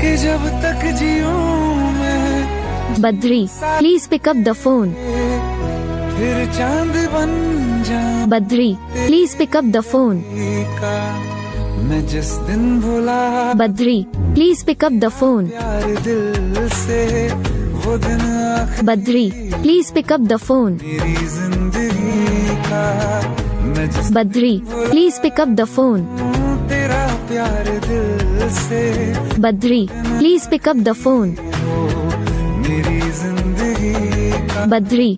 कि जब तक जीऊं मैं। Badri, please pick up the phone. फिर चांद बन जाऊं Badri, please pick up the phone. का मैं जिस दिन भुला Badri, please pick up the phone. प्यार दिल से, वो दिन आखिरी Badri, please pick up the phone. मेरी जिंदगी का। मैं जिस Badri, please pick up the phone. दिन तेरा प्यार दिल से, Badri, please pick up the phone. वो मेरी जिंदगी का। बद्री,